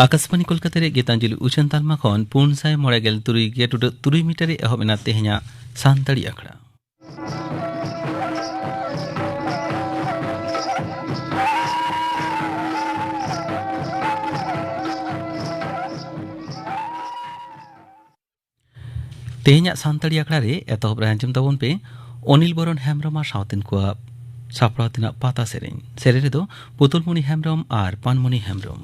आकाशवाणी कोलकाता रे गीतांजलि उछन तालमा खन 493 मीटर एहब एना तेहenya सानताड़ी आखड़ा तेहenya सानताड़ी आखड़ा रे एतहब रे आंजम ताबोन पे अनिल बरन हेमब्रम आ सावतिन को सापड़ा तिना पाता सेरेन सेरे दो पुतुलमणि हेमब्रम आर पानमणि हेमब्रम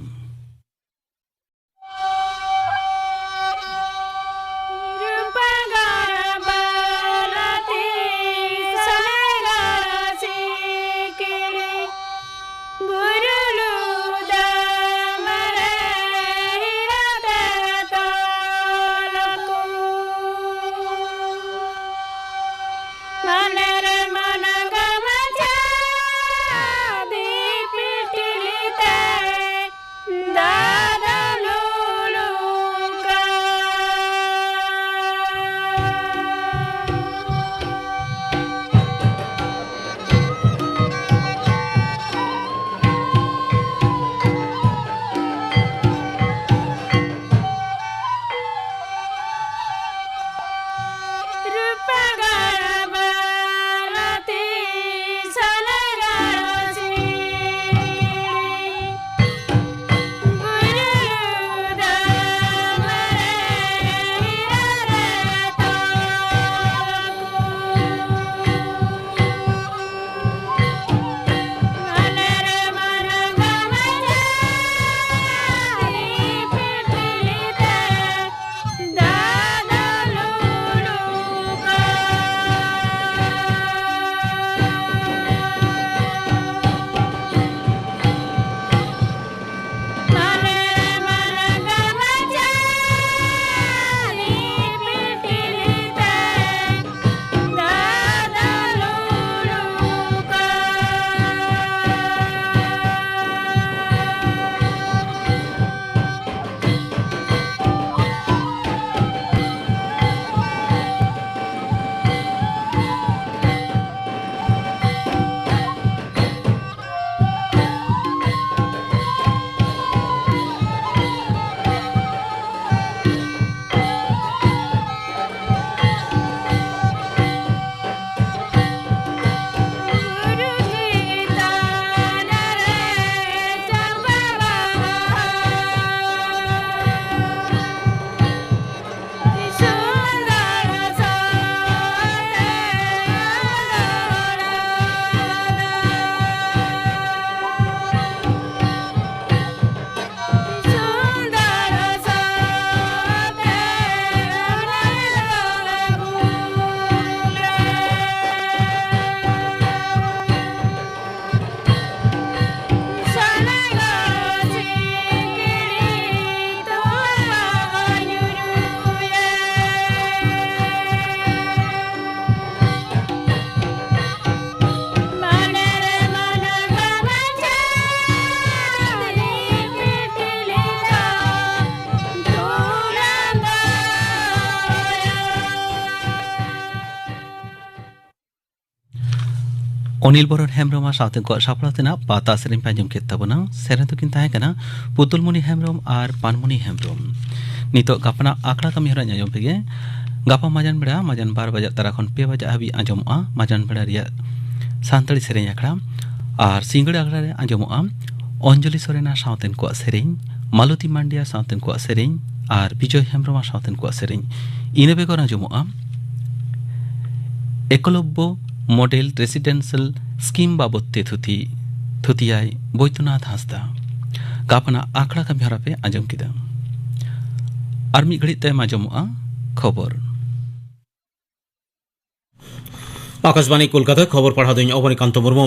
अनिल बरन हेमब्रम सावते को सापड़ातेना पाता सेरेन पे आंजम केद ताबोना सेरेन दोकिन ताहें कना पुतुलमणि हेमब्रम आर पानमणि हेमब्रम नितो गापना आखड़ा कमी हरा आंजम पेगे गापा माजान बेड़ा माजान 12 बजे तारा खन 2 बजे हाबी आंजमोआ माजान बेड़ा रिया सानताड़ी सेरेन आखड़ा आर सिंगड़ आखड़ा रे आंजमोआ अंजलि सोरेना सावतेन को सेरेन मालती मांडिया सावतेन को सेरेन आर विजय हेमब्रम सावतेन को सेरेन इने बेगर आंजमोआ एकलव्य मॉडल रेसिडेंशियल स्कीम बाबते थुतियाय बैद्यनाथ हांसदा गापना आखड़ा का बिहारा पे आंजम किदा आर मी घड़ी तय आंजमोआ खबर आकाशवाणी कोलकाता खबर पढ़ा दिन अवनीकांत मुर्मू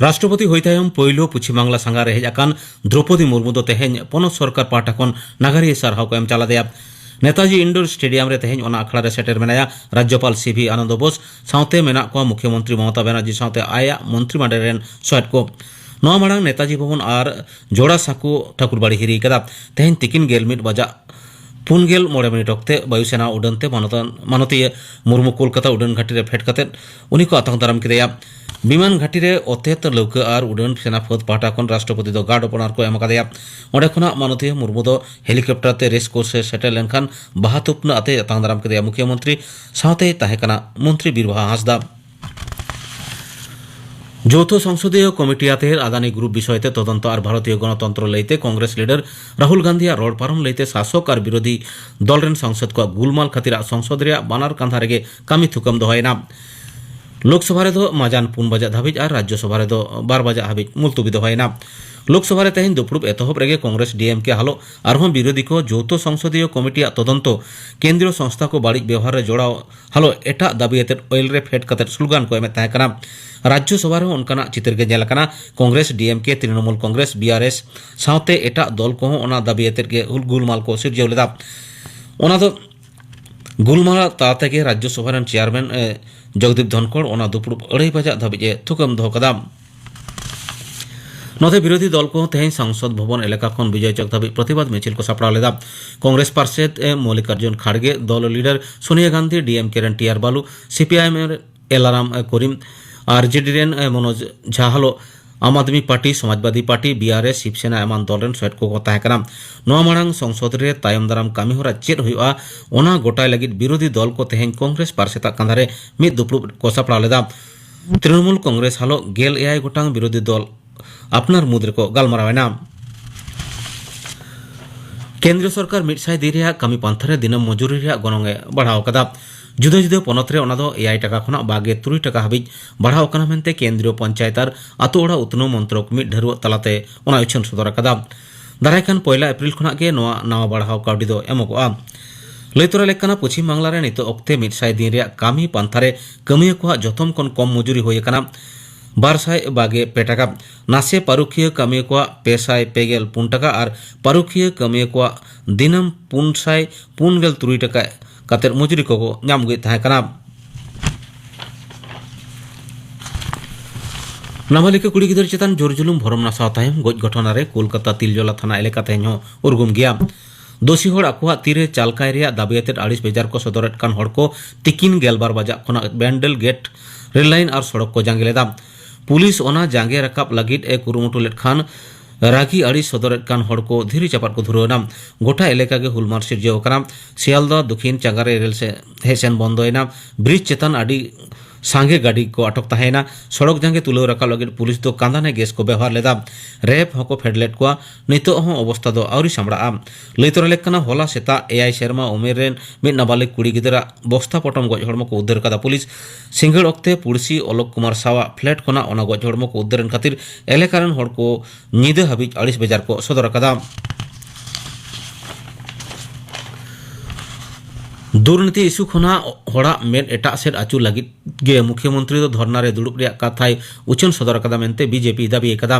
राष्ट्रपति होइतायम पहिलो पश्चिम बांगला सांगारे हेज आकान द्रौपदी मुर्मू दो तेहेñ पनत सरकार पाहटा खन नागारिया सारहाव को एम चला देया नेताजी इंडोर स्टेडियम रे तेहेñ ओना आखड़ा रे सेटर मेनाया राज्यपाल सीवी आनंद बोस सावते मेना को मुख्यमंत्री ममता बनर्जी सावते आया मंत्रिमंडल रेन सोएट को नवा मांग नेताजी भवन और जोड़ा साकू ठाकुरबाड़ी हिरी कदा तेहेñ तिकिन 11 बजा 49 मिनट अक्ते वायुसेना उड़नते मानतीय मुर्मू कोलकाता उड़न घाटी रे फेट कते उनी को आतंक दाराम किया विमान घाटी रे अत्यत लौका और उड़ान सेना फौज पाटा खन राष्ट्रपति दो गार्ड अपनार को एम कादेया ओंडे खना माननीय मुर्मू दो हेलिकप्टर ते रेस कोर्स से सेटल लेनखान बाहा तुपना अते तांग दाराम केदेया मुख्यमंत्री साथे ताहे कना मंत्री बीरबहा हांसदा যৌথ সংসদীয় কমিটি আতের আদানি গ্রুপ বিষয়তে তদন্ত আর ভারতীয় গণতন্ত্র লইতে কংগ্রেস লিডার রাহুল গান্ধী আর রড পারম লইতে শাসক আর বিরোধী দলরেন সংসদ को गुलमाल खातिर संसद रे बानार कांधा रेगे कामी थुकम दोहयना लोकसभा रे दो माजान 3 बजे धाबिज और राज्यसभा रे दो 12 बजे हाबिज मुलतबी दोहयना लोकसभा रे तेहिन दुपुरुब एतहब रेगे कांग्रेस डीएमके हालो आरहम विरोधी को যৌথ সংসদীয় কমিটি তদন্ত केंद्रीय संस्था को बाड़िज व्यवहार रे जोड़ाव हालो एटा दाबी एते ऑयल रे फेट कते स्लोगान को एमे ताहे कना राज्यसभा रे उनकाना चित्र के जेलकना कांग्रेस डीएमके तृणमूल कांग्रेस बीआरएस साथे एटा दल को ओना दाबी एते के गुलमाल को सिरजेव लेदा ओना दो गुलमाल ताते के राज्यसभा रे चेयरमैन जगदीप धनखड़ ओना दुपुरुब 2:30 बजे धाबिजे थुकम दो कदा नोते विरोधी दल को तेहिं संसद भवन एलाका खन विजय चौक धाबी प्रतिबाद मिছিল को सापड़ा लेदा कांग्रेस पार्षद मल्लिकार्जुन खाड़गे दल लीडर सोनिया गांधी डीएमके रेन T R Baalu CPIM Elamaram Kareem RJD रेन मनोज झा हालो Aam Aadmi party Samajwadi party BRS Shiv Sena एमान दल रेन सेट को ताहे कना नोआ मांग संसद रे तायम दाराम कामी होरा चेद हुआ ओना गोटाय लगित विरोधी दल को तेहिं कांग्रेस पार्षद कांधारे मिद दुपुरुब को सापड़ा लेदा तृणमूल कांग्रेस हालो 11 गोटांग विरोधी दल अपनार मुद्रे को गालमारावेना केंद्र सरकार 100 दिन रे कामी पांथारे दिनम मजूरी रे गनंगे बढ़ाव कदा जुदा जुदा पनत रे ओना दो 8 टाका खना 23 टाका हाबिज बढ़ाव कना मेनते केंद्रीय पंचायत और आतो ओड़ा उतनो मंत्रक मिड ढेरु तलाते ओना उछन सदर कदा दारायखान 1 एप्रिल खना के नवा बढ़ाव काउडी दो एमोगआ लैतरा लेकाना पश्चिम बांगला रे नितो अक्ते 100 दिन रे कामी पांथारे कमिया को जतम कन कम मजूरी होय कना 222 टाका नासे पारुखिया कमिया को 554 टाका और पारुखिया कमिया को दिनम 543 टाका कातेर मजूरी को नाम गई ताहे कना नाबालिका कुड़ी गिदर चेतन जोर जुलुम भरम नासाव तायम गज घटना रे कोलकाता तिलजला थाना एलाका तेनो उर्गुम गया दोषी होड़ आकुआ तीरे चालकाय रे दाबियाते 40 बेजार को सदरत कान होड़ को तिकिन 12 बजा खना बैंडल गेट रेल लाइन और सड़क को जांगेलेदा पुलिस ओना जांगे रकाब लगित ए कुरुमुटु लेट खान रागी आड़ी सदरत कान होड़ को धीरे चपाट को धुरना गोटा एलेका के हुलमार सिरजेव कना सियालदा दक्षिण चांगारे रेल से हेसेन बंदोयना ब्रिज चेतन आड़ी सांगे गाड़ी को अटक ताहेना सड़क जांगे तुलो रका लगित पुलिस दो कांदाने गैस को व्यवहार लेदा रेप हको फेडलेट को नितो हो अवस्था दो आउरी सामड़ा लैतरा लेकना होला सेता एआई शर्मा उमेर रेन मिद नाबालिक कुड़ी गिदरा बस्ता पटम गज हड़मो को उद्धार कदा पुलिस सिंगड़ अक्ते पुलिसी अलोक कुमार सावा फ्लैट खना ओना गज हड़मो को उद्धारन खातिर एलेकारन हड़ को निदे हाबिज 40 बेजार को सदर कदा दुर्नीति इस्यू खना हड़ा मेड एटा सेट आचू लगी गे मुख्यमंत्री दो धरना रे दुड़ुब रे कथाय उचन सदर कदा मेनते बीजेपी दाबी कदा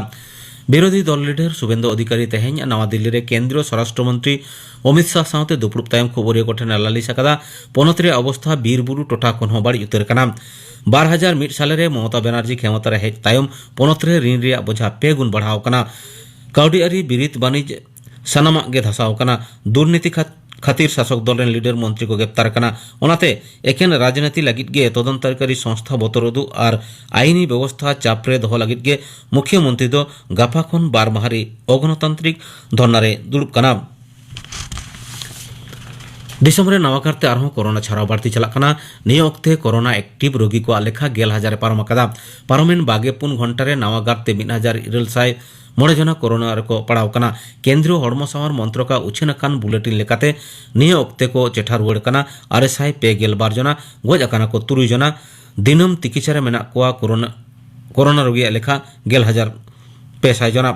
विरोधी दल लीडर शुभेंदु अधिकारी तेहें नवा दिल्ली रे केंद्रीय स्वराष्ट्र मंत्री अमित शाह साथे दुपुरुब तायम खबरिया कोठेन लालिस कदा पनत रे अवस्था बीरबुरु टोठा खन हो बाड़ी उतर कना 2001 साल रे ममता बनर्जी क्षमता रे हेज तायम पनत रे ऋण रे बोझा 2 गुण बढ़ाव कना काउडियारी बिरित बानिज सनामा गे धसाव कना दुर्नीति खातिर शासक दल लीडर मंत्री को ग्रेप्तार करना ओनाते एकेन राजनीति लगित गे तदंतकारी संस्था बतरदु और आईनी व्यवस्था चापरे दह लगित गे मुख्यमंत्री दो गाफा खन 12 माहारी अगणतांत्रिक धरना रे दुड़ुब कना दिसम रे नवा करते आरहों कोरोना छाड़ाव बाड़ती चला कना निय अक्ते कोरोना एक्टिव रोगी को लेखा 10,000 पारम कदा पारमेन 22 घंटा रे नवा करते 1,900 मोड़े जना कोरोना को पड़ाव कना केंद्रीय हड़मो सावर मंत्र का उछेन कान बुलेटिन लेकाते निय अक्ते को चेठा रुआड़ कना 252 जना गज अकाना को 3 जना दिनम तिकिचारे मेना कोआ कोरोना रोगी लेखा 10,500 जना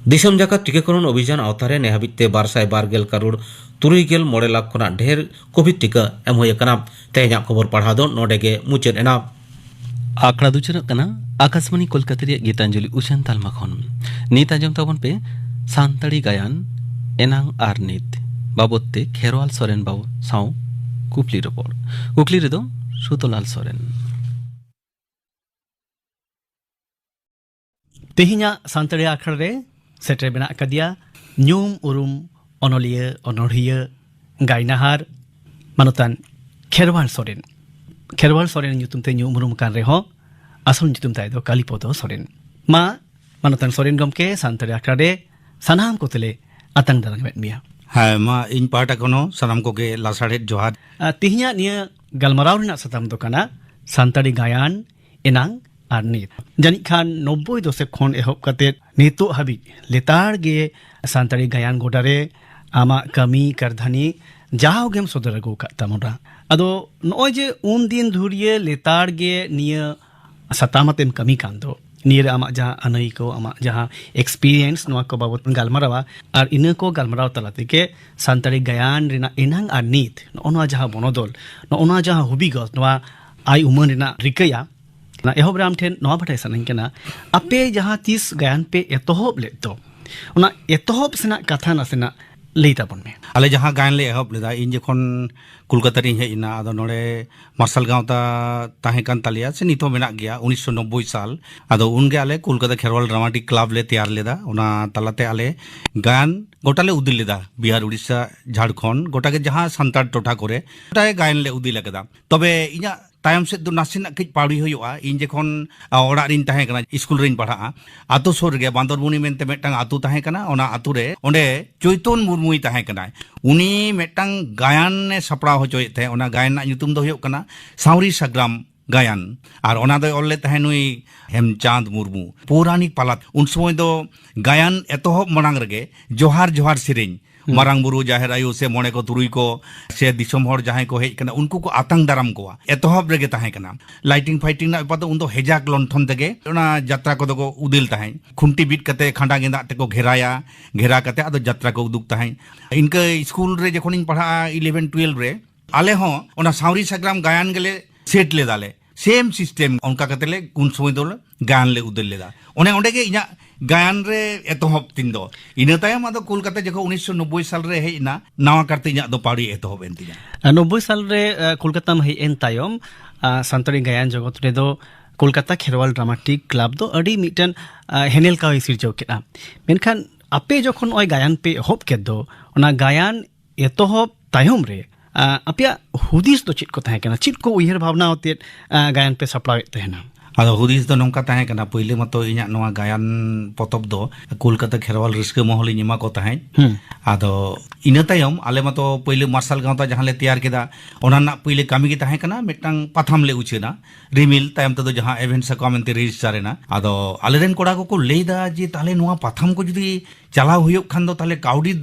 दिसम जाका टीकाकरण अभियान अवतारे नेहाबिते 212 करोड़ 3 लाख खना ढेर कोविड टीका एम होय कना तेजा खबर पढ़ा दो नोडेगे मुचेद एना आंकड़ा दुचर कना आकाशवाणी कोलकाता रे गीतांजलि उछन तालमा खन नीत आजम तबन पे सांताड़ी गायन एनांग आर नीत बाबते खेरवाल सोरेन बाबू साउ कुपली रिपोर्ट कुकली रे दो सुतोलाल सोरेन तेहिना सांताड़ी आखड़ रे सेटे बना कदिया न्यूम उरुम अनलिया अनोढ़िया गायनाहार मानतान खेरवाल सोरेन ᱧᱩᱛᱩᱢ ᱛᱮ ᱧᱩᱢ ᱩᱨᱩᱢ ᱠᱟᱱ ᱨᱮᱦᱚᱸ asal nyutum tay do Kalipoto Soren ma manatan Soren gomke santari akhra re sanam ko tele atang dalang met mia ᱦᱮᱸ ᱢᱟ ᱤᱧ ᱯᱟᱦᱴᱟ ᱠᱷᱚᱱ ᱦᱚᱸ ᱥᱟᱱᱟᱢ ᱠᱚᱜᱮ ᱞᱟᱥᱟᱲᱦᱮᱫ ᱡᱚᱦᱟᱨ ᱛᱤᱦᱤᱧᱟᱜ ᱱᱤᱭᱟᱹ ᱜᱟᱞᱢᱟᱨᱟᱣ ᱨᱮᱱᱟᱜ ᱥᱟᱛᱟᱢ ᱫᱚ ᱠᱟᱱᱟ ᱥᱟᱱᱛᱟᱲᱤ ᱜᱟᱭᱟᱱ ᱮᱱᱟᱝ ᱟᱨ ᱱᱤᱛ ᱡᱟᱹᱱᱤᱡ ᱠᱷᱟᱱ 90 ᱫᱚᱥᱚᱠ ᱠᱷᱚᱱ ᱮᱦᱚᱵ ᱠᱟᱛᱮ ᱱᱤᱛᱚᱜ ᱦᱟᱹᱵᱤᱡ ᱞᱮᱛᱟᱲ ᱜᱮ ᱥᱟᱱᱛᱟᱲᱤ ᱜᱟᱭᱟन ᱜᱚᱰᱟᱨᱮ ᱟᱢᱟᱜ ᱠᱟᱹᱢᱤ ᱠᱟᱨᱫᱷᱟᱹᱱᱤ ᱡᱟᱣᱜᱮᱢ ᱥᱚᱫᱚᱨ ᱟᱹᱜᱩ ᱟᱠᱟᱫ ᱛᱟᱵᱚᱱᱟ ᱟᱫᱚ ᱱᱚᱜᱼᱚᱭ ᱡᱮ ᱩᱱ ᱫᱤᱱ ᱫᱷᱩᱨᱤᱭᱟᱹ ᱞᱮᱛᱟᱲ ᱜᱮ ᱱᱤᱭᱟᱹ ᱥᱟᱛᱟᱢ ᱟᱛᱮᱢ ᱠᱟᱹᱢᱤ ᱠᱟᱱ ᱫᱚ ᱱᱤᱭᱟᱹ ᱨᱮ ᱟᱢᱟᱜ ᱡᱟᱦᱟᱸ ᱟᱹᱱᱟᱹᱭ ᱠᱚ ᱟᱢᱟᱜ ᱡᱟᱦᱟᱸ ᱮᱠᱥᱯᱤᱨᱤᱭᱮᱱᱥ ᱱᱚᱣᱟ ᱠᱚ ᱵᱟᱵᱚᱫ ᱜᱟᱞᱢᱟᱨᱟᱣᱟ ᱟᱨ ᱤᱱᱟᱹ ᱠᱚ ᱜᱟᱞᱢᱟᱨᱟᱣ ᱛᱟᱞᱟ ᱛᱮᱜᱮ ᱥᱟᱱᱛᱟᱲᱤ ᱜᱟᱭᱟᱱ ᱨᱮᱱᱟᱜ ᱮᱱᱟᱝ ᱟᱨ ᱱᱤᱛ ᱱᱚᱜᱼᱚ ᱱᱚᱣᱟ ᱡᱟᱦᱟᱸ ᱵᱚᱱᱚᱫᱚᱞ ᱱᱚᱜᱼᱚ ᱱᱚᱣᱟ ᱡᱟᱦᱟᱸ ᱦᱩᱵᱤᱜᱚᱛ ᱱᱚᱣᱟ ᱟᱭ ᱩᱢᱟᱹᱱ ᱨᱮᱱᱟᱜ ᱨᱤᱠᱟᱹᱭᱟ ᱮᱦᱚᱵ ᱨᱮ ᱟᱢ ᱴᱷᱮᱱ ᱱᱚᱣᱟ ᱵᱟᱰᱟᱭ ᱥᱟᱱᱟᱧ ᱠᱟᱱᱟ ᱟᱯᱮ ᱡᱟᱦᱟᱸ ᱛᱤᱥ ᱜᱟᱭᱟᱱ ᱯᱮ ᱮᱛᱚᱦᱚᱵ ᱞᱮᱫ ᱫᱚ ᱚᱱᱟ ᱮᱛᱚᱦᱚᱵ ᱥᱮᱱᱟᱜ ᱠᱟᱛᱷᱟ ᱱᱟᱥᱮᱱᱟᱜ ᱞᱟᱹᱭ ᱛᱟᱵᱚᱱ ᱢᱮ ᱟᱞᱮ ᱡᱟᱦᱟᱸ ᱜᱟᱭᱟᱱ ᱞᱮ ᱮᱦᱚᱵ ᱞᱮᱫᱟ ᱤᱧ ᱡᱚᱠᱷᱚᱱ ᱠᱳᱞᱠᱟᱛᱟ ᱨᱤᱧ ᱦᱮᱡ ᱮᱱᱟ ᱟᱫᱚ ᱱᱚᱰᱮ ᱢᱟᱨᱥᱟᱞ ᱜᱟᱶᱛᱟ ᱛᱟᱦᱮᱸ ᱠᱟᱱ ᱛᱟᱞᱮᱭᱟ ᱥᱮ ᱱᱤᱛ ᱦᱚᱸ ᱢᱮᱱᱟᱜ ᱜᱮᱭᱟ 1990 ᱥᱟᱞ ᱟᱫᱚ ᱩᱱᱜᱮ ᱟᱞᱮ ᱠᱳᱞᱠᱟᱛᱟ ᱠᱷᱮᱨᱣᱟᱞ ᱰᱨᱟᱢᱟᱴᱤᱠ ᱠᱞᱟᱵ ᱞᱮ ᱛᱮᱭᱟᱨ ᱞᱮᱫᱟ ᱚᱱᱟ ᱛᱟᱞᱟᱛᱮ ᱟᱞᱮ ᱜᱟᱭᱟᱱ ᱜᱚᱴᱟ ᱞᱮ ᱩᱫᱩᱜ ᱞᱮᱫᱟ ᱵᱤᱦᱟᱨ ᱩᱲᱤᱥᱥᱟ ᱡᱷᱟᱲᱠᱷᱚᱸᱰ ᱜᱚᱴᱟ ᱜᱮ ᱡᱟᱦᱟᱸ ᱥᱟᱱᱛᱟᱲ ᱴᱚᱴᱷᱟ ᱠᱚᱨᱮ ᱜᱚᱴᱟ ᱜᱟᱭᱟᱱ ᱞᱮ ᱩᱫᱩᱜ ᱟᱠᱟᱫᱟ ᱛᱚᱵᱮ ᱤᱧᱟᱹᱜ ᱛᱟᱭᱚᱢ ᱥᱮᱫ ᱫᱚ ᱱᱟᱥᱮᱱᱟᱜ ᱠᱟᱹᱡ ᱯᱟᱣᱲᱤ ᱦᱩᱭᱩᱜᱼᱟ ᱤᱧ ᱡᱚᱠᱷᱚᱱ ᱚᱲᱟᱜ ᱨᱤᱧ ᱛᱟᱦᱮᱸ ᱠᱟᱱᱟ ᱥᱠᱩᱞ ᱨᱤᱧ ᱯᱟᱲᱦᱟᱜᱼᱟ ᱟᱛᱳ ᱥᱩᱨ ᱨᱮᱜᱮ ᱵᱟᱸᱫᱚᱨᱵᱚᱱᱤ ᱢᱮᱱᱛᱮ ᱢᱤᱫᱴᱟᱝ ᱟᱛᱳ ᱛᱟᱦᱮᱸ ᱠᱟᱱᱟ ᱚᱱᱟ ᱟᱛᱳ ᱨᱮ ᱚᱸᱰे ᱪᱳᱭᱛᱚᱱ ᱢᱩᱨᱢᱩᱭ ᱛᱟᱦᱮᱸ ᱠᱟᱱᱟ ᱩᱱᱤ ᱢᱤᱫᱴᱟᱝ ᱜᱟᱭᱟᱱᱮ ᱥᱟᱯᱲᱟᱣ ᱦᱚᱪᱚᱭᱮᱫ ᱛᱟᱦᱮᱸ ᱚᱱᱟ ᱜᱟᱭᱟᱱ ᱨᱮᱱᱟᱜ ᱧᱩᱛᱩᱢ ᱫᱚ ᱦᱩᱭᱩᱜ ᱠᱟᱱᱟ ᱥᱟᱣᱨᱤ ᱥᱟᱜᱽᱨᱟᱢ ᱜᱟᱭᱟᱱ ᱟᱨ ᱚᱱᱟ ᱫᱚᱭ ᱚᱞ ᱞᱮᱫ ᱛᱟᱦᱮᱸ ᱱᱩᱭ ᱦᱮᱢᱪᱟᱸᱫ ᱢᱩᱨᱢᱩ ᱯᱳᱨᱟᱱᱤᱠ ᱯᱟᱞᱟᱛ ᱩᱱ ᱥᱚᱢᱚᱭ ᱫᱚ ᱜᱟᱭᱟᱱ ᱮᱛᱚᱦᱚᱵ ᱢᱟᱲᱟᱝ ᱨᱮᱜᱮ ᱡᱚᱦᱟᱨ ᱡᱚᱦᱟर ᱥᱮᱨᱮᱧ ᱢᱟᱨᱟᱝ ᱵᱩᱨᱩ ᱡᱟᱦᱮᱨ ᱟᱭᱳ ᱥᱮ ᱢᱚᱬᱮ ko ᱛᱩᱨᱩᱭ ko ᱥᱮ ᱫᱤᱥᱚᱢ ᱦᱚᱲ ᱡᱟᱦᱟᱸᱭ ko ᱦᱮᱡ ᱠᱟᱱᱟ ᱩᱱᱠᱩ ᱠᱚ ᱟᱛᱟᱝ ᱫᱟᱨᱟᱢ ᱠᱚᱣᱟ ᱮᱛᱚᱦᱚᱵ ᱨᱮᱜᱮ ᱛᱟᱦᱮᱸ ᱠᱟᱱᱟ ᱞᱟइटिंग फाइटिंग ᱨᱮᱱᱟᱜ ᱵᱮᱯᱟᱨ ᱫᱚ ᱩᱱ ᱫᱚ ᱦᱮᱡᱟᱠ ᱞᱚᱱᱴᱷᱚᱱ ᱛᱮᱜᱮ ᱚᱱᱟ ᱡᱟᱛᱨᱟ ᱠᱚᱫᱚ ᱠᱚ ᱩᱫᱤᱞ ᱛᱟᱦᱮᱸ ᱠᱷᱩᱱᱴᱤ ᱵᱤᱫ ᱠᱟᱛᱮ ᱠᱷᱟᱸᱰᱟ ᱜᱮᱸᱫᱟᱜ ᱛᱮᱠᱚ ᱜᱷᱮᱨᱟᱭᱟ ᱜᱷᱮᱨᱟ ᱠᱟᱛᱮ ᱟᱫᱚ ᱡᱟᱛᱨᱟ ᱠᱚ ᱩᱫᱩᱜ ᱛᱟᱦᱮᱸ ᱤᱱᱠᱟᱹ ᱥᱠᱩᱞ ᱨᱮ ᱡᱚᱠᱷᱚᱱᱤᱧ ᱯᱟᱲᱦᱟᱜᱼᱟ 11 12 ᱨᱮ ᱟᱞᱮ ᱦᱚᱸ ᱚᱱᱟ ᱥᱟᱣᱨᱤ ᱥᱟᱜᱽᱨᱟᱢ ᱜᱟᱭᱟᱱ ᱜᱮᱞᱮ ᱥᱮᱴ ᱞᱮᱫᱟᱞᱮ सेम सिस्टेम उनका कते ले उन समय दो गायन ले उदल लेदा ओने ओंडे गे इना गायन रे एतोहब तिन दो इना तायम आदो कोलकाता जको 1990 साल रे हेइना नावा करते इना दो पाड़ी एतोहब एंतिया 90 साल रे कोलकाता में हेन तायम सान्ताड़ी गायन जगत रे दो कोलकाता खेरवाल ड्रामाटिक क्लब दो अडी मिटन हेनेल का सिरजो केदा मेनखान आपे जखन ओय गायन पे एहब के दो ओना गायन एतोहब तायम रे apya hudis do chit ko tahe kana chit ko uyer bhavna hote gayan pe supply tehna ᱟᱫᱚ ᱦᱩᱫᱤᱥ ᱫᱚ ᱱᱚᱝᱠᱟ ᱛᱟᱦᱮᱸ ᱠᱟᱱᱟ ᱯᱳᱭᱞᱳ ᱢᱟᱛᱚ ᱤᱧᱟᱹᱜ ᱱᱚᱣᱟ ᱜᱟᱭᱟᱱ ᱯᱚᱛᱚᱵ ᱫᱚ ᱠᱳᱞᱠᱟᱛᱟ ᱠᱷᱮᱨᱣᱟᱞ ᱨᱟᱹᱥᱠᱟᱹ ᱢᱚᱦᱚᱞᱤᱧ ᱮᱢᱟ ᱠᱚ ᱛᱟᱦᱮᱸᱫ ᱟᱫᱚ ᱤᱱᱟᱹ ᱛᱟᱭᱚᱢ ᱟᱞᱮ ᱢᱟᱛᱚ ᱯᱳᱭᱞᱳ ᱢᱟᱨᱥᱟᱞ ᱜᱟᱶᱛᱟ ᱡᱟᱦᱟᱸ ᱞᱮ ᱛᱮᱭᱟᱨ ᱠᱮᱫᱟ ᱚᱱᱟ ᱨᱮᱱᱟᱜ ᱯᱳᱭᱞᱳ ᱠᱟᱹᱢᱤ ᱜᱮ ᱛᱟᱦᱮᱸ ᱠᱟᱱᱟ ᱢᱤᱫᱴᱟᱝ ᱯᱟᱛᱷᱟᱢ ᱞᱮ ᱩᱪᱷᱟᱹᱱᱟ ᱨᱤᱢᱤᱞ ᱛᱟᱭᱚᱢ ᱛᱮᱫᱚ ᱡᱟᱦᱟᱸ ᱮᱵᱷᱮᱱ ᱥᱟᱠᱟᱢ ᱢᱮᱱᱛᱮ ᱨᱮᱡᱤᱥᱴᱟᱨ ᱮᱱᱟ ᱟᱫᱚ ᱟᱞᱮᱨᱮᱱ ᱠᱚᱲᱟ ᱠᱚᱠᱚ ᱞᱟᱹᱭᱫᱟ ᱡᱮ ᱛᱟᱦᱞᱮ ᱱᱚᱣᱟ ᱯᱟᱛᱷᱟᱢ ᱠᱚ ᱡᱩᱫᱤ ᱪᱟᱞᱟᱣ ᱦᱩᱭᱩᱜ ᱠᱷᱟᱱ ᱫᱚ ᱛᱟᱦᱞᱮ ᱠᱟᱹᱣᱰᱤ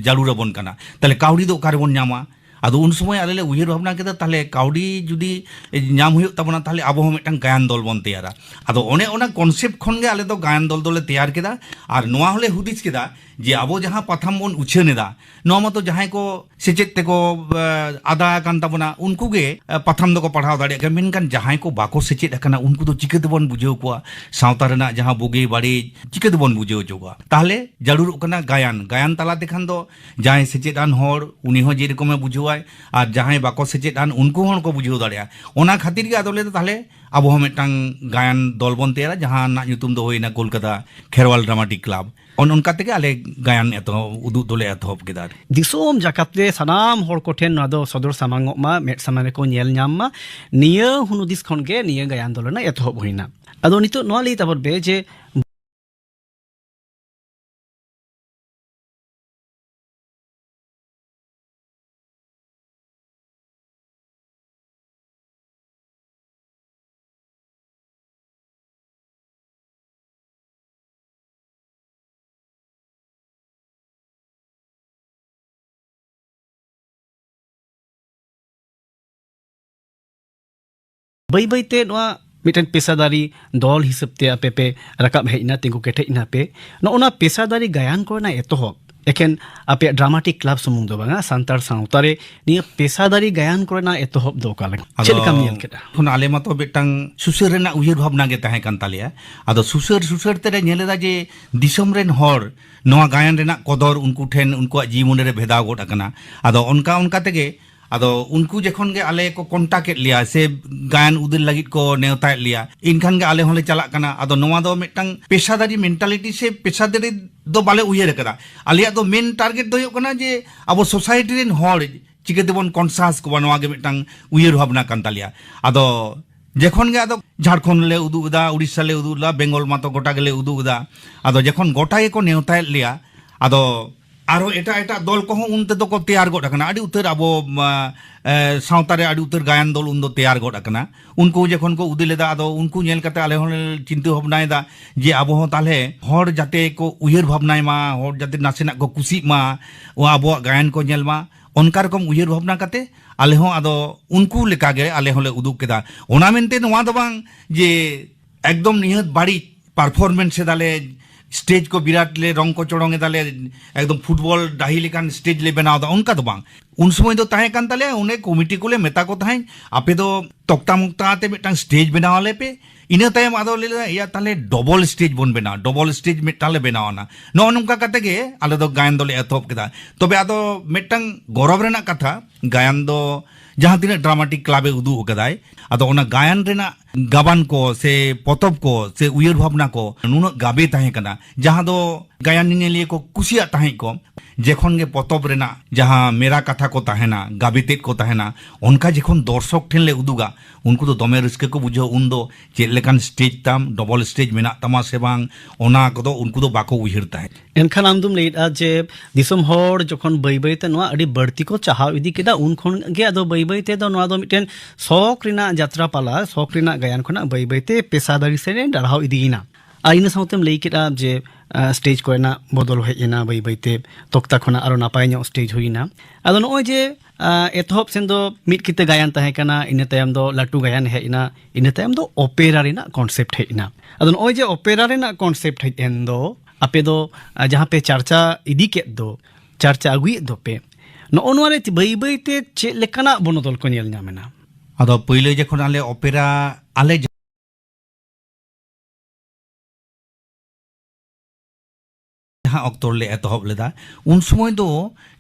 ᱡᱟᱹᱨᱩᱲᱟᱵᱚᱱ ᱠᱟᱱᱟ ᱛᱟᱦᱞᱮ ᱠᱟᱹᱣᱰᱤ ᱫᱚ ᱚᱠᱟᱨᱮᱵᱚᱱ ᱧᱟᱢᱟ ᱟᱫᱚ ᱩᱱ ᱥᱚᱢᱚᱭ ᱟᱞᱮ ᱞᱮ ᱩᱭᱦᱟᱹᱨ ᱵᱷᱟᱵᱽᱱᱟ ᱠᱮᱫᱟ ᱛᱟᱦᱞᱮ ᱠᱟᱹᱣᱰᱤ ᱡᱩᱫᱤ ᱧᱟᱢ ᱦᱩᱭᱩᱜ ᱛᱟᱵᱚᱱᱟ ᱛᱟᱦᱞᱮ ᱟᱵᱚ ᱦᱚᱸ ᱢᱤᱫᱴᱟᱝ ᱜᱟᱭᱟᱱ ᱫᱚᱞ ᱵᱚᱱ ᱛᱮᱭᱟᱨᱟ ᱟᱫᱚ ᱚᱱᱮ ᱚᱱᱟ ᱠᱚᱱᱥᱮᱯᱴ ᱠᱷᱚᱱ ᱜᱮ ᱟᱞᱮ ᱫᱚ ᱜᱟᱭᱟᱱ ᱫᱚᱞ ᱫᱚᱞᱮ ᱛᱮᱭᱟᱨ ᱠᱮᱫᱟ ᱟᱨ ᱱᱚᱣᱟ ᱦᱚᱞᱮ ᱦᱩᱫᱤᱥ ᱠᱮᱫᱟ ᱡᱮ ᱟᱵᱚ ᱡᱟᱦᱟᱸ ᱯᱟᱛᱷᱟᱢ ᱵᱚᱱ ᱩᱪᱷᱟᱹᱱ ᱮᱫᱟ ᱱᱚᱣᱟ ᱢᱟᱛᱚ ᱡᱟᱦᱟᱸᱭ ᱠᱚ ᱥᱮᱪᱮᱫ ᱛᱮᱠᱚ ᱟᱫᱟ ᱟᱠᱟᱱ ᱛᱟᱵᱚᱱᱟ ᱩᱱᱠᱩ ᱜᱮ ᱯᱟᱛᱷᱟᱢ ᱫᱚᱠᱚ ᱯᱟᱲᱦᱟᱣ ᱫᱟᱲᱮᱭᱟᱜ ᱠᱟᱱᱟ ᱢᱮᱱᱠᱷᱟᱱ ᱡᱟᱦᱟᱸᱭ ᱠᱚ ᱵᱟᱠᱚ ᱥᱮᱪᱮᱫ ᱟᱠᱟᱱᱟ ᱩᱱᱠᱩ ᱫᱚ ᱪᱤᱠᱟᱹ ᱛᱮᱵᱚᱱ ᱵᱩᱡᱷᱟᱹᱣ ᱠᱚᱣᱟ ᱥᱟᱶᱛᱟ ᱨᱮᱱᱟᱜ ᱡᱟᱦᱟᱸ ᱵᱩᱜᱤ ᱵᱟᱹᱲᱤᱡ ᱪᱤᱠᱟᱹ ᱛᱮᱵᱚᱱ ᱵᱩᱡᱷᱟᱹᱣ ᱦᱚᱪᱚ ᱠᱚᱣᱟ ᱛᱟᱦᱞᱮ ᱡᱟᱹᱨᱩᱲᱚᱜ ᱠᱟᱱᱟ ᱜᱟᱭᱟᱱ ᱜᱟᱭᱟᱱ ᱛᱟᱞᱟ ᱛᱮᱠᱷᱟᱱ ᱫᱚ ᱡᱟᱦᱟᱸᱭ ᱥᱮᱪᱮᱫᱟᱱ ᱦᱚᱲ ᱩᱱᱤ ᱦᱚᱸ ᱡᱮᱨᱚᱠᱚᱢᱮ ᱵᱩᱡᱷᱟᱹᱣᱟᱭ ᱟᱨ ᱡᱟᱦᱟᱸᱭ ᱵᱟᱠᱚ ᱥᱮᱪᱮᱫᱟᱱ ᱩᱱᱠᱩ ᱦᱚᱸ ᱠᱚ ᱵᱩᱡᱷᱟᱹᱣ ᱫᱟᱲᱮᱭᱟᱜᱼᱟ ᱚᱱᱟ ᱠᱷᱟᱹᱛᱤᱨ ᱜᱮ ᱟᱫᱚ ᱞᱮ ᱛᱟᱦᱞᱮ ᱟᱵᱚ ᱦᱚᱸ ᱢᱤᱫᱴᱟᱝ ᱜᱟᱭᱟᱱ ᱫᱚᱞ ᱵᱚᱱ ᱛᱮᱭᱟᱨᱟ ᱡᱟᱦᱟᱸ ᱨᱮᱱᱟᱜ ᱧᱩᱛᱩᱢ ᱫᱚ ᱦᱩᱭᱱᱟ ᱠᱳᱞᱠᱟᱛᱟ ᱠᱷᱮᱨᱣᱟᱞ ᱰᱨᱟᱢᱟᱴᱤक क्लब ᱚᱱᱠᱟ ᱛᱮᱜᱮ ᱟᱞᱮ ᱜᱟᱭᱟᱱ ᱮᱛᱚᱦᱚᱵ ᱩᱫᱩᱜ ᱫᱚᱞᱮ ᱮᱛᱚᱦᱚᱵ ᱠᱮᱫᱟ दिसोम जाकत रे सनाम होड़ को ठेन नादो सदर सामांगो मा मेट सामाने को नेल ᱧᱟᱢ मा निया हुनुदिस खन गे निया गायन दोलना एतहब होइना अदो नितो नोआ लई ताबर बे जे बाई बाई ते नोआ मिटन पेशादारी दल हिसाब ते आपे पे रकाब हेइना तिंगु केठे इना पे नो ओना पेशादारी गायन कोना एतहब एकेन आपे ड्रामाटिक क्लब सुमुंग दो बांगा सांतार साउतारे निया पेशादारी गायन कोना एतहब दो काले चेलकाम नियल केटा हुन आले मातो बेटांग सुसर रेना उयहर भावना गे ताहें कान तालिया आदो सुसर तेरे नेलेदा जे दिसम रेन हर नोआ गायन रेना कदर उनको ठेन उनको जीवन रे भेदाव गोट अकना आदो उनका तेगे आदो उनको जखन गे आले को कॉन्टैक्ट लिया से गायन उदिल लगित को नेवता लिया इनखान गे आले होले चला कना आदो नोवा दो मिटंग पेशादारी मेंटालिटी से पेशादारी दो बाले उयहर कदा आलिया दो मेन टारगेट दो हुयुग कना जे आबो सोसाइटी रेन हर चिके देबन कॉन्शियस को नोवा गे मिटंग उयहर भावना कान तालिया आदो जखन गे आदो झारखंड ले उदुग दा उड़ीसा ले उदुग दा बेंगल मातो गोटा गेले उदुग दा आदो जखन गोटा गेको नेवतायेद लेया आदो आरो एटा एटा दल को उनते तो को तैयार गोट अकना आड़ी उतर अब सावता रे आड़ी उतर गायन दल उन दो तैयार गोट अकना उनको जखन को उदी लेदा आदो उनको नेल कते आले होन चिंता भावनाय दा जे आबो हो ताले हर जाते को उयहर भावनाय मा हर जाते नासेना को कुसी मा ओ आबो गायन को नेल मा उनका रकम उयहर भावना कते आले हो आदो उनको लेका गे आले होले उदुग केदा ओना मेनते नोवा दो बांग जे एकदम निहत बाड़ी परफॉर्मेंस से दाले स्टेज को विराट ले रंग को चोड़ोंगे दाले एकदम फुटबॉल डाही लेकान स्टेज ले बनाओ दा उनका तो बांग उन समय तो ताहे कान ताले उन्हें कमिटी को ले मेता को ताहे आपे तो तोक्ता मुक्ता आते मिटांग स्टेज बनाओ ले पे इन्हें तायम आदो ले या ताले डबल स्टेज बन बनाओ डबल स्टेज में ताले बनाओ ना नो नुका कते गे आले दो गायन दो ले एतोप केदा तबे आदो मिटांग गौरव रेना कथा गायन दो जहाँ तीन ड्रामाटिक क्लाबे उदू कदाय आदो ओना गायन रेना गाबान को से पोतब को से उयर भावना को नुन गाबे ताहे कना जहाँ दो गायन निनेलिए को कुसिया ताहे को जेखन गे पोतब रेना जहाँ मेरा कथा को ताहेना गाबेतेत को ताहेना उनका जेखन दर्शक ठेन ले उदुगा उनको तो दमे रस्के को बुझो उन दो चेद लेकान स्टेज ताम डबल स्टेज मेना तमा से बांग ओना को दो उनको तो बाको उहिर ताहे एनखान आमदुम लेदा जे दिसम होड़ जखन बै बै ते नोआ अडी बढ़ती को चाहाव इदी केदा उन खन गे आदो बै बै ते दो नोआ दो मिटेन शौक रिना यात्रा पाला शौक रिना गायन खना बै बै ते पेशादारी से डराव इदीना आइना साउतेम लई केदा जे स्टेज को ना बदल हेना बै बै ते तोक्ता खना आरो नापाय नो स्टेज हुइना आदो नोय जे एतहब सेन दो मिट किते गायन ताहे कना इने तायम दो लाटू गायन हेना इने तायम दो ओपेरा रेना कॉन्सेप्ट हेना आदो नोय जे ओपेरा रेना कॉन्सेप्ट हेन दो आपे दो जहाँ पे चर्चा इदी के दो चर्चा अगुई दो पे नो नोरे बै बै ते चे लेकाना बनोदल को नेल नामेना आदो पहिले जखन आले ओपेरा आले अक्तोर ले एतहब लेदा उन समय दो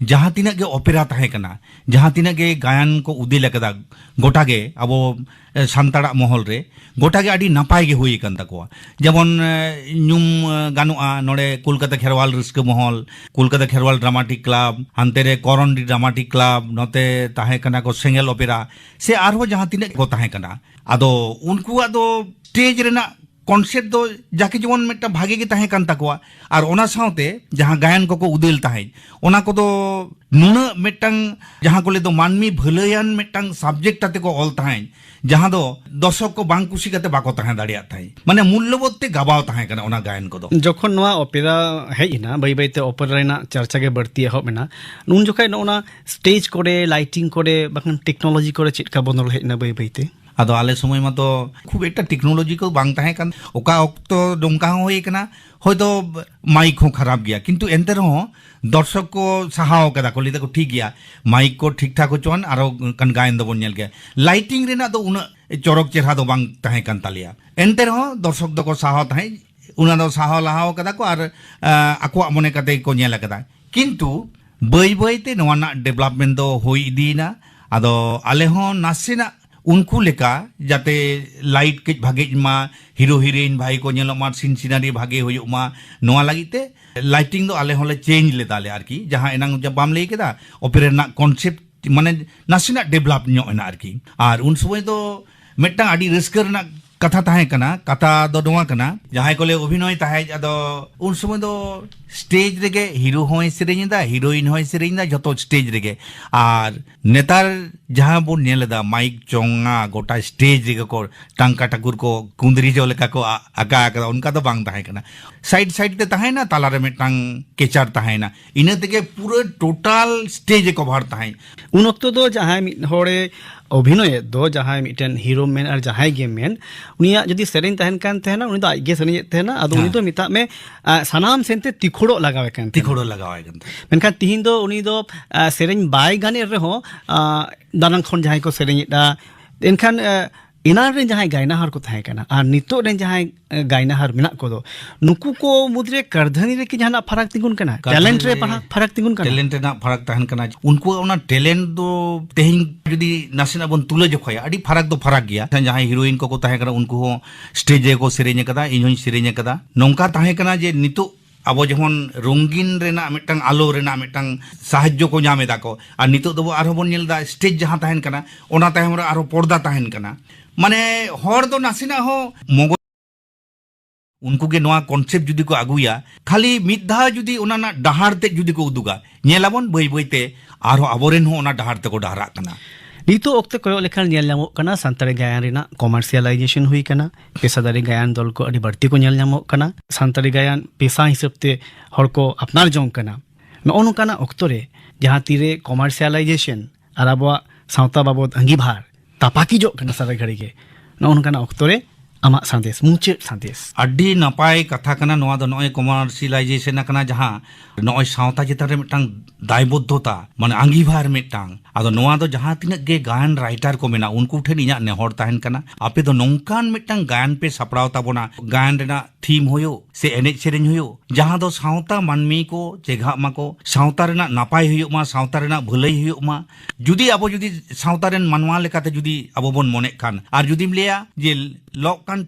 जहाँ तीना गे ओपेरा ताहे कना जहाँ तीना गे गायन को उदी लेकदा गोटा गे अबो सान्ताड़ा महल रे गोटा गे आडी नापाय गे हुई कन तकोआ जेमन नुम गानुआ नोडे कोलकाता खेरवाल रिस्क महल कोलकाता खेरवाल ड्रामाटिक क्लब हानते रे करंडी ड्रामाटिक क्लब नोते ताहे कना को सेंगेल ओपेरा से आरो जहाँ तीना को ताहे कना आदो उनको आदो स्टेज रेना कॉन्सेप्ट दो जाके जीवन में भागे के ताहे कान तकोआ और ओना साउते जहाँ गायन को उदेल ताहे ओना को दो नुना मेटंग जहाँ को ले दो मानमी भलायान मेटंग सब्जेक्ट आते को ऑल ताहे जहाँ दो दर्शक को बांग कुशी करते बाको ताहे दाड़िया ताहे माने मूल्यबोध ते गाबाव ताहे कना ओना गायन को दो जखन नोआ ओपेरा हेइना बै बै ते ओपेरा रेना चर्चा गे बढ़ती एहब मेना नुन जखाय नोना स्टेज कोरे लाइटिंग कोरे बाखन टेक्नोलॉजी कोरे चिटका बनल हेइना बै बै ते आदो आले समय में तो खूब एक टेक्नोलॉजी को बांग ताहे कान ओका ओक्तो डोंका होई कना होयतो माइक हो खराब गया किंतु एंते रहो दर्शक को सहाव कदा को लिदा को ठीक गया माइक को ठीक ठाक होचोन आरो कन गायन दो बोन गया लाइटिंग रेना दो उन चोरक चेहरा दो बांग ताहे कान तालिया एंते रहो दर्शक दो को सहाव ताहे उना दो सहाव लाहाव कदा को आर आको मने कते को नेला कदा किंतु बै बै ते नोना डेवलपमेंट दो होई इदीना आदो आले हो नासेना उनको लेका जाते लाइट के भागे मा हीरो हीरोइन भाई को नेलो मा सीन सीनारी भागे होयो मा नोआ लागिते लाइटिंग दो आले होले चेंज ले दाले आरकी जहां एनांग जब बाम लई केदा ओपेरा ना कॉन्सेप्ट माने नासिना डेवलप ᱧᱚᱜ एना आरकी और उन समय तो मिट्टा आडी रस्कर ना कथा ताहे कना कथा दो नोआ कना जहां को ले अभिनय ताहे आदो उन समय दो स्टेज रेगे हीरो होय सेरेኝ दा हीरोइन होय सेरेኝ दा जतो स्टेज रेगे और नेतार जहां बो नेलदा माइक चोंगा गोटा स्टेज रेगे को टांका ठाकुर को कुंदरी जो लेका को आका आका उनका तो बांग ताहे कना साइड साइड ते ताहे ना ताला रे मिटांग केचार ताहे ना इने तेगे पूरा टोटल स्टेज कवर ताहे उन वक्त दो जहां मिट होड़े अभिनय दो जहां मिटन हीरो मेन और जहां गे मेन उनिया जदी सेरेኝ तहन कान तहना उनी दो आगे सेरेኝ तहना आदो उनी दो मिता में सनाम सेनते तिखुड़ो लगावे कान तिखुड़ो लगावे कान मेनखान तिहिन दो उनी दो सेरेኝ बाय गाने रहो दानंग खन जहां को सेरेኝ दा एनखान इनार रे जहां गायनाहार को थाहे कना और नितो रे जहां गायनाहार मेना को दो नुकु को मुद्रे करधनी रे कि जहां फरक तिगुन कना टैलेंट रे फरक तिगुन कना टैलेंट ना फरक तहन कना उनको ओना टैलेंट दो तेहिं जदी नासिना बन तुले जखया अडी फरक दो फरक गया जहां हीरोइन को थाहे कना उनको स्टेज को सेरेኝ कदा इनहों सेरेኝ कदा नोंका थाहे कना जे नितो अब जेमन रंगीन रेना मिटंग आलो रेना मिटंग साहाय्य को नामेदा को और नितो दो आरो बन नेलदा स्टेज जहां तहन कना ओना तायम रे आरो पर्दा तहन कना माने हर दो नासिना हो मगज उनको के नवा कॉन्सेप्ट जुदी को आगुया खाली मिद धा जुदी ओना ना डहार ते जुदी को उदुगा नेलाबन बई बईते आरो आबोरेन हो ओना डहार ते को डहारा कना नितो ओक्ते कोयो लेखान नेल ᱧᱟᱢᱚᱜ ᱠᱟᱱᱟ ᱥᱟᱱᱛᱟᱲᱤ ᱜᱟᱭᱟᱱ ᱨᱮᱱᱟᱜ ᱠᱚᱢᱟᱨᱥᱤᱭᱟᱞᱟইᱡᱮᱥᱚᱱ ᱦᱩᱭ ᱠᱟᱱᱟ ᱯᱮᱥᱟᱫᱟᱨᱤ ᱜᱟᱭᱟᱱ ᱫᱚᱞ ᱠᱚ ᱟᱹᱰᱤ ᱵᱟᱹᱲᱛᱤ ᱠᱚ ᱧᱮᱞ ᱧᱟᱢᱚᱜ ᱠᱟᱱᱟ ᱥᱟᱱᱛᱟᱲᱤ ᱜᱟᱭᱟᱱ ᱯᱮᱥᱟ ᱦᱤᱥᱟᱹᱵ ᱛᱮ ᱦᱚᱲ ᱠᱚ ᱟᱯᱱᱟᱨ ᱡᱚᱝ ᱠᱟᱱᱟ ᱱᱚᱜᱼᱚ ᱱᱚᱝᱠᱟᱱᱟᱜ ᱚᱠᱛᱚ ᱨᱮ ᱡᱟᱦᱟᱸ ᱛᱤᱨᱮ ᱠᱚᱢᱟᱨᱥᱤᱭᱟᱞᱟইᱡᱮᱥᱚᱱ ᱟᱨ ᱟᱵᱚᱣᱟᱜ ᱥᱟᱶᱛᱟ ᱵᱟᱵᱚᱫ ᱟᱸᱜᱤᱵᱷᱟᱨ ᱛᱟᱯᱟᱠᱤᱡᱚᱜ ᱠᱟᱱᱟ ᱥᱟᱨᱟ ᱜᱷᱟᱹᱲᱤ ᱜᱮ ᱱᱚᱜᱼᱚ ᱱᱚᱝᱠᱟᱱᱟᱜ ᱚᱠᱛᱚ ᱨᱮ ᱟᱢᱟᱜ ᱥᱟᱸᱫᱮᱥ ᱢᱩᱪᱟᱹᱫ ᱥᱟᱸᱫᱮᱥ अड्डी नपाय कथा कना नवा दो नॉय कमर्शियलाइजेशन कना जहां नॉय सावता चितान रे मिटांग दायबद्धता माने आंगीभार मिटांग आदो नवा दो जहां तिना गे गायन राइटर को मेना उनको ठेन इना नेहर ताहन कना आपे दो नोंकान मिटांग गायन पे सपड़ाव ताबोना गायन रेना थीम होयो से एनेज सेरेन होयो जहां दो सावता मानमी को चेघा माको सावता रेना नापाय होयो मा सावता रेना भलाई होयो मा जुदी आबो जुदी सावता रेन मानवा लेकाते जुदी आबो बोन मने खान आर जुदीम लेया जे लॉककान